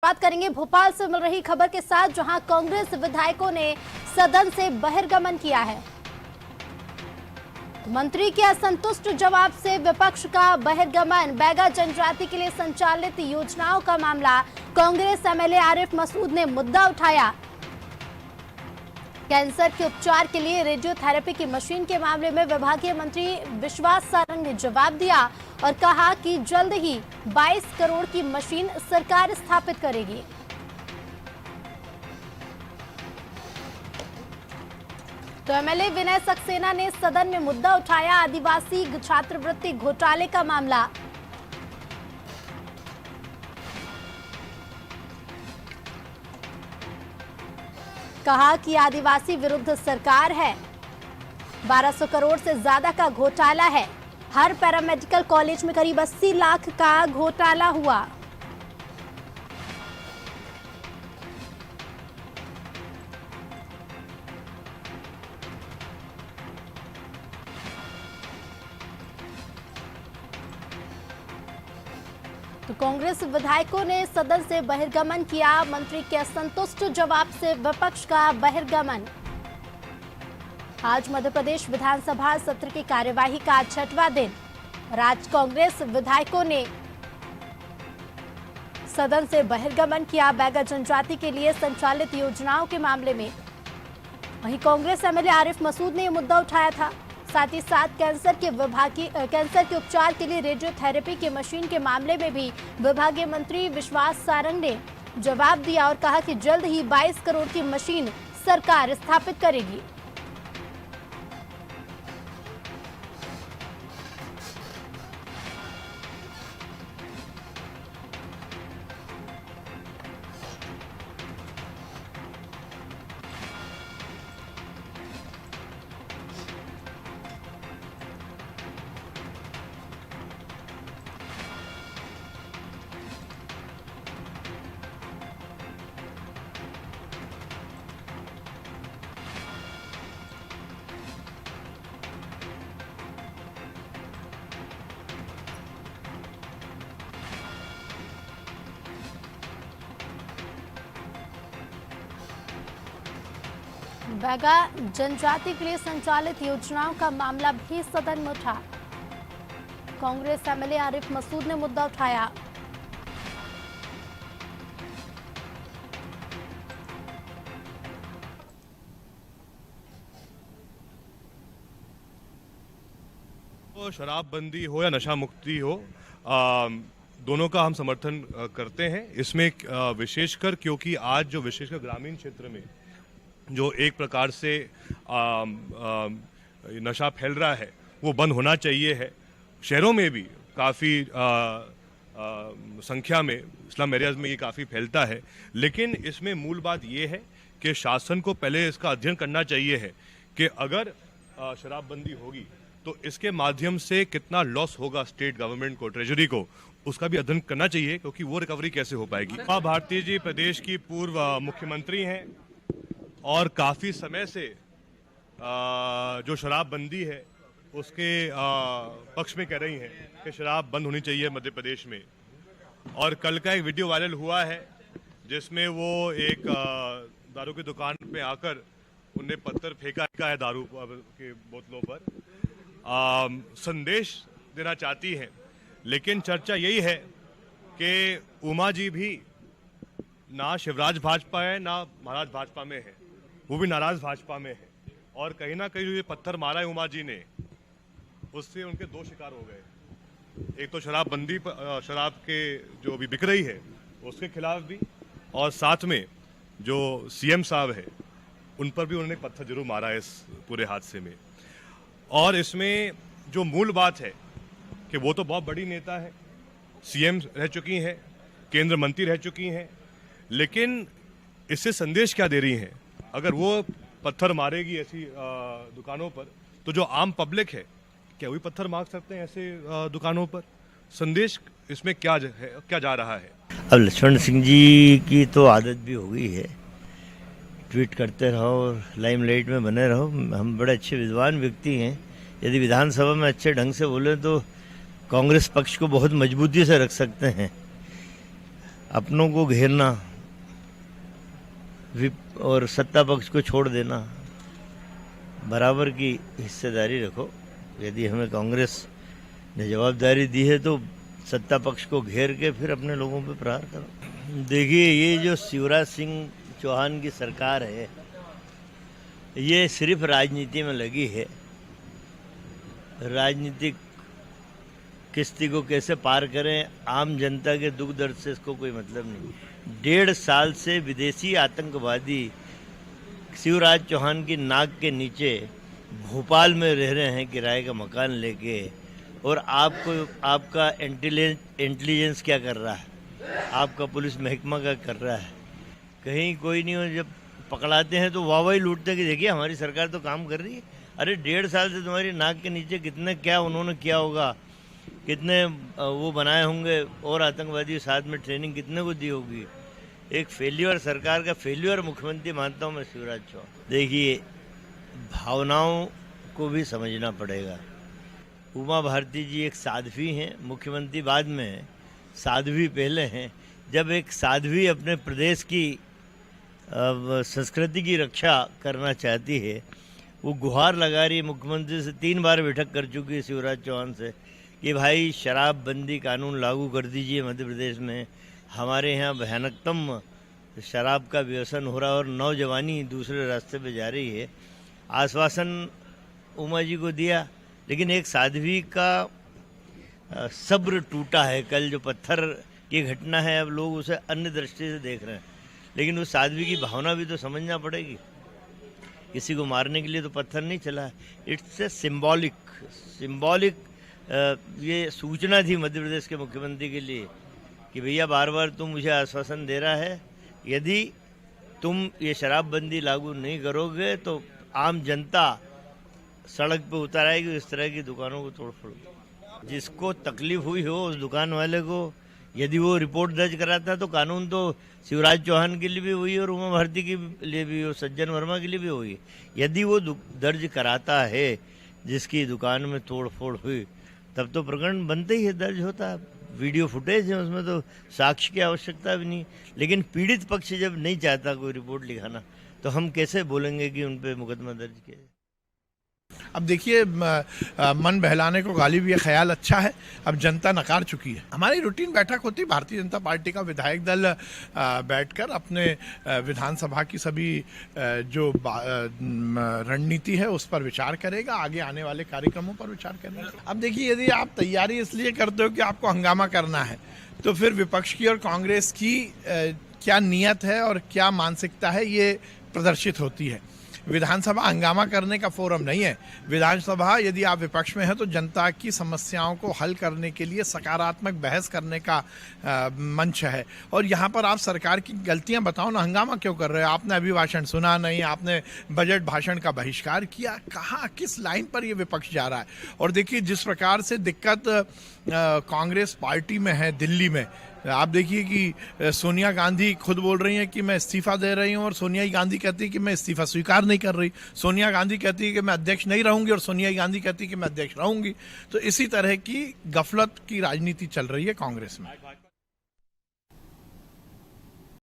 बात करेंगे भोपाल से मिल रही खबर के साथ, जहां कांग्रेस विधायकों ने सदन से बहिर्गमन किया है। मंत्री के असंतुष्ट जवाब से विपक्ष का बहिर्गमन। बैगा जनजाति के लिए संचालित योजनाओं का मामला, कांग्रेस एमएलए आरिफ मसूद ने मुद्दा उठाया। कैंसर के उपचार के लिए रेडियोथेरेपी की मशीन के मामले में विभागीय मंत्री विश्वास सारंग ने जवाब दिया और कहा कि जल्द ही 22 करोड़ की मशीन सरकार स्थापित करेगी। तो एमएलए विनय सक्सेना ने सदन में मुद्दा उठाया, आदिवासी छात्रवृत्ति घोटाले का मामला। कहा कि आदिवासी विरुद्ध सरकार है, 1200 करोड़ से ज्यादा का घोटाला है। हर पैरामेडिकल कॉलेज में करीब 80 लाख का घोटाला हुआ। तो कांग्रेस विधायकों ने सदन से बहिर्गमन किया। मंत्री के असंतुष्ट जवाब से विपक्ष का बहिर्गमन। आज मध्य प्रदेश विधानसभा सत्र की कार्यवाही का 6वां दिन। आज कांग्रेस विधायकों ने सदन से बहिर्गमन किया बैगा जनजाति के लिए संचालित योजनाओं के मामले में। वहीं कांग्रेस एमएलए आरिफ मसूद ने यह मुद्दा उठाया था। साथ ही साथ कैंसर के उपचार के लिए रेडियोथेरेपी की मशीन के मामले में भी विभागीय मंत्री विश्वास सारंग ने जवाब दिया और कहा कि जल्द ही 22 करोड़ की मशीन सरकार स्थापित करेगी। बैगा जनजाति के लिए संचालित योजनाओं का मामला भी सदन में उठा। कांग्रेस एमएलए आरिफ मसूद ने मुद्दा उठाया। तो शराबबंदी हो या नशा मुक्ति हो, दोनों का हम समर्थन करते हैं। इसमें विशेषकर क्योंकि आज जो विशेषकर ग्रामीण क्षेत्र में जो एक प्रकार से नशा फैल रहा है वो बंद होना चाहिए है। शहरों में भी काफ़ी संख्या में स्लम एरियाज में ये काफ़ी फैलता है, लेकिन इसमें मूल बात ये है कि शासन को पहले इसका अध्ययन करना चाहिए है कि अगर शराबबंदी होगी तो इसके माध्यम से कितना लॉस होगा स्टेट गवर्नमेंट को, ट्रेजरी को, उसका भी अध्ययन करना चाहिए, क्योंकि वो रिकवरी कैसे हो पाएगी। उमा भारती जी प्रदेश की पूर्व मुख्यमंत्री हैं और काफ़ी समय से जो शराबबंदी है उसके पक्ष में कह रही हैं कि शराब बंद होनी चाहिए मध्य प्रदेश में। और कल का एक वीडियो वायरल हुआ है जिसमें वो एक दारू की दुकान पे आकर उन्हें पत्थर फेंका है दारू के बोतलों पर, संदेश देना चाहती हैं। लेकिन चर्चा यही है कि उमा जी भी ना शिवराज भाजपा है ना महाराज भाजपा में है, वो भी नाराज भाजपा में है। और कहीं ना कहीं जो ये पत्थर मारा है उमा जी ने, उससे उनके दो शिकार हो गए। एक तो शराबबंदी, शराब के जो अभी बिक रही है उसके खिलाफ भी, और साथ में जो सीएम साहब है उन पर भी उन्होंने पत्थर जरूर मारा है इस पूरे हादसे में। और इसमें जो मूल बात है कि वो तो बहुत बड़ी नेता है, सीएम रह चुकी हैं, केंद्र मंत्री रह चुकी हैं, लेकिन इससे संदेश क्या दे रही हैं? अगर वो पत्थर मारेगी ऐसी दुकानों पर तो जो आम पब्लिक है क्या वही पत्थर मार सकते हैं ऐसे दुकानों पर? संदेश इसमें क्या जा रहा है? अब लक्ष्मण सिंह जी की तो आदत भी हो गई है, ट्वीट करते रहो, लाइमलाइट में बने रहो। हम बड़े अच्छे विद्वान व्यक्ति हैं, यदि विधानसभा में अच्छे ढंग से बोले तो कांग्रेस पक्ष को बहुत मजबूती से रख सकते हैं। अपनों को घेरना और सत्ता पक्ष को छोड़ देना, बराबर की हिस्सेदारी रखो। यदि हमें कांग्रेस ने जवाबदारी दी है तो सत्ता पक्ष को घेर के फिर अपने लोगों पे प्रहार करो। देखिए, ये जो शिवराज सिंह चौहान की सरकार है, ये सिर्फ राजनीति में लगी है। राजनीतिक किस्ती को कैसे पार करें, आम जनता के दुख दर्द से इसको कोई मतलब नहीं। 1.5 साल से विदेशी आतंकवादी शिवराज चौहान की नाक के नीचे भोपाल में रह रहे हैं किराए का मकान लेके, और आपका इंटेलिजेंस क्या कर रहा है, आपका पुलिस महकमा क्या कर रहा है? कहीं कोई नहीं हो, जब पकड़ाते हैं तो वाह लूटते हैं कि देखिए हमारी सरकार तो काम कर रही है। अरे 1.5 साल से तुम्हारी नाक के नीचे कितने क्या उन्होंने किया होगा, कितने वो बनाए होंगे और आतंकवादी साथ में ट्रेनिंग कितने को दी होगी। एक फेल्यूर, सरकार का फेल्यूर मुख्यमंत्री मानता हूँ मैं शिवराज चौहान। देखिए, भावनाओं को भी समझना पड़ेगा। उमा भारती जी एक साध्वी हैं, मुख्यमंत्री बाद में हैं, साध्वी पहले हैं। जब एक साध्वी अपने प्रदेश की संस्कृति की रक्षा करना चाहती है, वो गुहार लगा रही है, मुख्यमंत्री से 3 बार बैठक कर चुकी है शिवराज चौहान से कि भाई शराब बंदी कानून लागू कर दीजिए मध्य प्रदेश में, हमारे यहाँ भयानकतम शराब का व्यसन हो रहा है और नौजवानी दूसरे रास्ते पे जा रही है। आश्वासन उमा जी को दिया, लेकिन एक साध्वी का सब्र टूटा है। कल जो पत्थर की घटना है, अब लोग उसे अन्य दृष्टि से देख रहे हैं, लेकिन उस साध्वी की भावना भी तो समझना पड़ेगी। किसी को मारने के लिए तो पत्थर नहीं चला है। इट्स ए सिंबॉलिक ये सूचना थी मध्य प्रदेश के मुख्यमंत्री के लिए कि भैया बार बार तुम मुझे आश्वासन दे रहा है, यदि तुम ये शराबबंदी लागू नहीं करोगे तो आम जनता सड़क पे उतर आएगी, इस तरह की दुकानों को तोड़ फोड़। जिसको तकलीफ हुई हो उस दुकान वाले को, यदि वो रिपोर्ट दर्ज कराता तो कानून तो शिवराज चौहान के लिए भी हुई और उमा भारती के लिए भी और सज्जन वर्मा के लिए भी हुई। यदि वो दर्ज कराता है जिसकी दुकान में तोड़ फोड़ हुई, तब तो प्रकरण बनते ही है, दर्ज होता है। वीडियो फुटेज है, उसमें तो साक्ष्य की आवश्यकता भी नहीं। लेकिन पीड़ित पक्ष जब नहीं चाहता कोई रिपोर्ट लिखाना, तो हम कैसे बोलेंगे कि उन पर मुकदमा दर्ज किया। अब देखिए, मन बहलाने को गालिब, ये ख्याल अच्छा है, अब जनता नकार चुकी है। हमारी रूटीन बैठक होती, भारतीय जनता पार्टी का विधायक दल बैठकर अपने विधानसभा की सभी जो रणनीति है उस पर विचार करेगा, आगे आने वाले कार्यक्रमों पर विचार करेगा। अब देखिए, यदि आप तैयारी इसलिए करते हो कि आपको हंगामा करना है, तो फिर विपक्ष की और कांग्रेस की क्या नीयत है और क्या मानसिकता है, ये प्रदर्शित होती है। विधानसभा हंगामा करने का फोरम नहीं है। विधानसभा, यदि आप विपक्ष में हैं तो जनता की समस्याओं को हल करने के लिए सकारात्मक बहस करने का मंच है। और यहाँ पर आप सरकार की गलतियाँ बताओ ना, हंगामा क्यों कर रहे हो? आपने अभिभाषण सुना नहीं, आपने बजट भाषण का बहिष्कार किया, कहाँ किस लाइन पर ये विपक्ष जा रहा है? और देखिए, जिस प्रकार से दिक्कत कांग्रेस पार्टी में है दिल्ली में, आप देखिए कि सोनिया गांधी खुद बोल रही हैं कि मैं इस्तीफा दे रही हूं और सोनिया गांधी कहती है कि मैं इस्तीफा स्वीकार नहीं कर रही। सोनिया गांधी कहती है कि मैं अध्यक्ष नहीं रहूंगी और सोनिया गांधी कहती है कि मैं अध्यक्ष रहूंगी। तो इसी तरह की गफलत की राजनीति चल रही है कांग्रेस में।